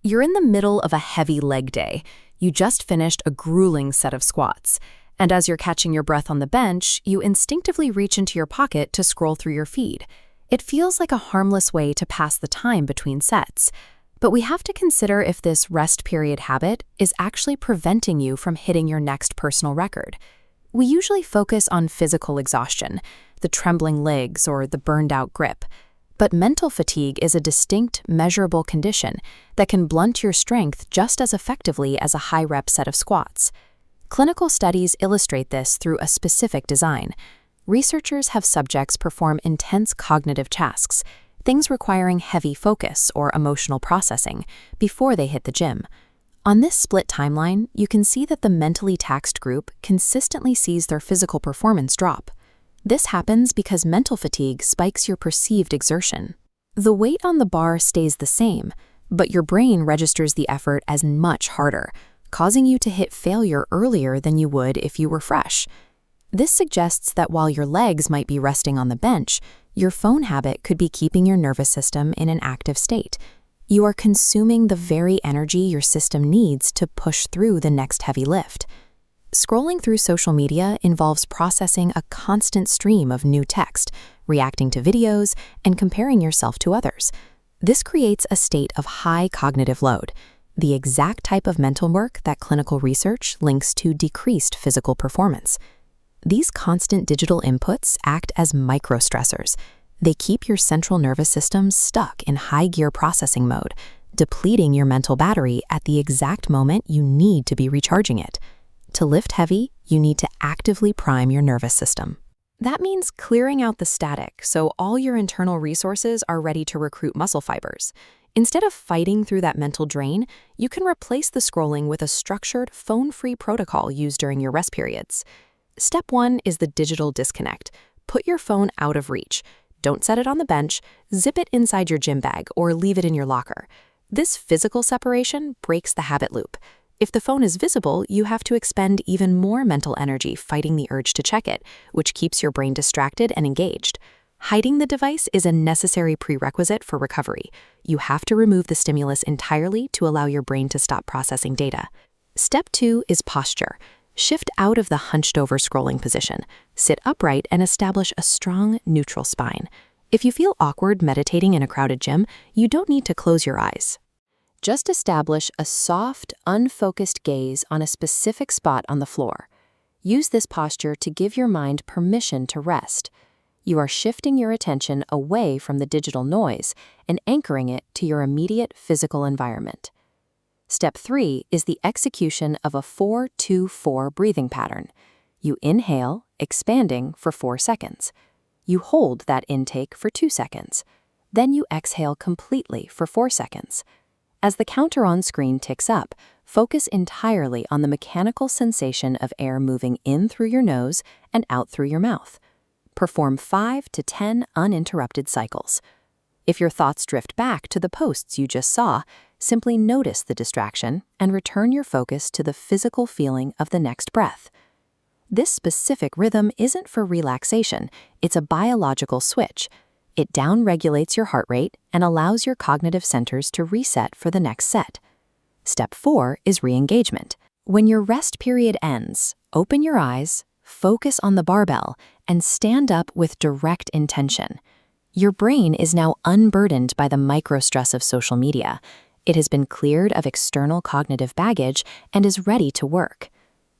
You're in the middle of a heavy leg day. You just finished a grueling set of squats. And as you're catching your breath on the bench, you instinctively reach into your pocket to scroll through your feed. It feels like a harmless way to pass the time between sets. But we have to consider if this rest period habit is actually preventing you from hitting your next personal record. We usually focus on physical exhaustion, the trembling legs or the burned-out grip. But mental fatigue is a distinct, measurable condition that can blunt your strength just as effectively as a high-rep set of squats. Clinical studies illustrate this through a specific design. Researchers have subjects perform intense cognitive tasks, things requiring heavy focus or emotional processing, before they hit the gym. On this split timeline, you can see that the mentally taxed group consistently sees their physical performance drop. This happens because mental fatigue spikes your perceived exertion. The weight on the bar stays the same, but your brain registers the effort as much harder, causing you to hit failure earlier than you would if you were fresh. This suggests that while your legs might be resting on the bench, your phone habit could be keeping your nervous system in an active state. You are consuming the very energy your system needs to push through the next heavy lift. Scrolling through social media involves processing a constant stream of new text, reacting to videos, and comparing yourself to others. This creates a state of high cognitive load, the exact type of mental work that clinical research links to decreased physical performance. These constant digital inputs act as microstressors. They keep your central nervous system stuck in high-gear processing mode, depleting your mental battery at the exact moment you need to be recharging it. To lift heavy, you need to actively prime your nervous system. That means clearing out the static so all your internal resources are ready to recruit muscle fibers. Instead of fighting through that mental drain, you can replace the scrolling with a structured, phone-free protocol used during your rest periods. Step 1 is the digital disconnect. Put your phone out of reach. Don't set it on the bench, zip it inside your gym bag, or leave it in your locker. This physical separation breaks the habit loop. If the phone is visible, you have to expend even more mental energy fighting the urge to check it, which keeps your brain distracted and engaged. Hiding the device is a necessary prerequisite for recovery. You have to remove the stimulus entirely to allow your brain to stop processing data. Step 2 is posture. Shift out of the hunched-over scrolling position. Sit upright and establish a strong, neutral spine. If you feel awkward meditating in a crowded gym, you don't need to close your eyes. Just establish a soft, unfocused gaze on a specific spot on the floor. Use this posture to give your mind permission to rest. You are shifting your attention away from the digital noise and anchoring it to your immediate physical environment. Step 3 is the execution of a 4-2-4 breathing pattern. You inhale, expanding for 4 seconds. You hold that intake for 2 seconds. Then you exhale completely for 4 seconds. As the counter on screen ticks up, focus entirely on the mechanical sensation of air moving in through your nose and out through your mouth. Perform 5 to 10 uninterrupted cycles. If your thoughts drift back to the posts you just saw, simply notice the distraction and return your focus to the physical feeling of the next breath. This specific rhythm isn't for relaxation, it's a biological switch. It downregulates your heart rate and allows your cognitive centers to reset for the next set. Step 4 is re-engagement. When your rest period ends, open your eyes, focus on the barbell, and stand up with direct intention. Your brain is now unburdened by the microstress of social media. It has been cleared of external cognitive baggage and is ready to work.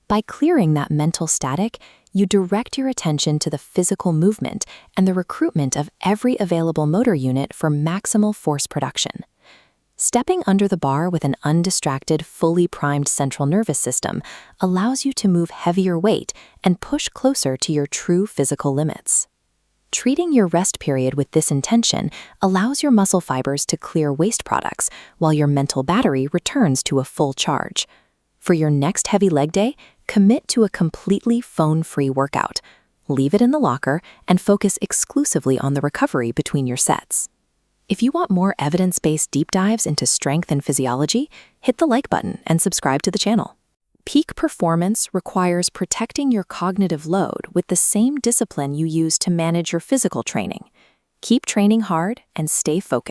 By clearing that mental static, you direct your attention to the physical movement and the recruitment of every available motor unit for maximal force production. Stepping under the bar with an undistracted, fully primed central nervous system allows you to move heavier weight and push closer to your true physical limits. Treating your rest period with this intention allows your muscle fibers to clear waste products while your mental battery returns to a full charge. For your next heavy leg day, commit to a completely phone-free workout. Leave it in the locker and focus exclusively on the recovery between your sets. If you want more evidence-based deep dives into strength and physiology, hit the like button and subscribe to the channel. Peak performance requires protecting your cognitive load with the same discipline you use to manage your physical training. Keep training hard and stay focused.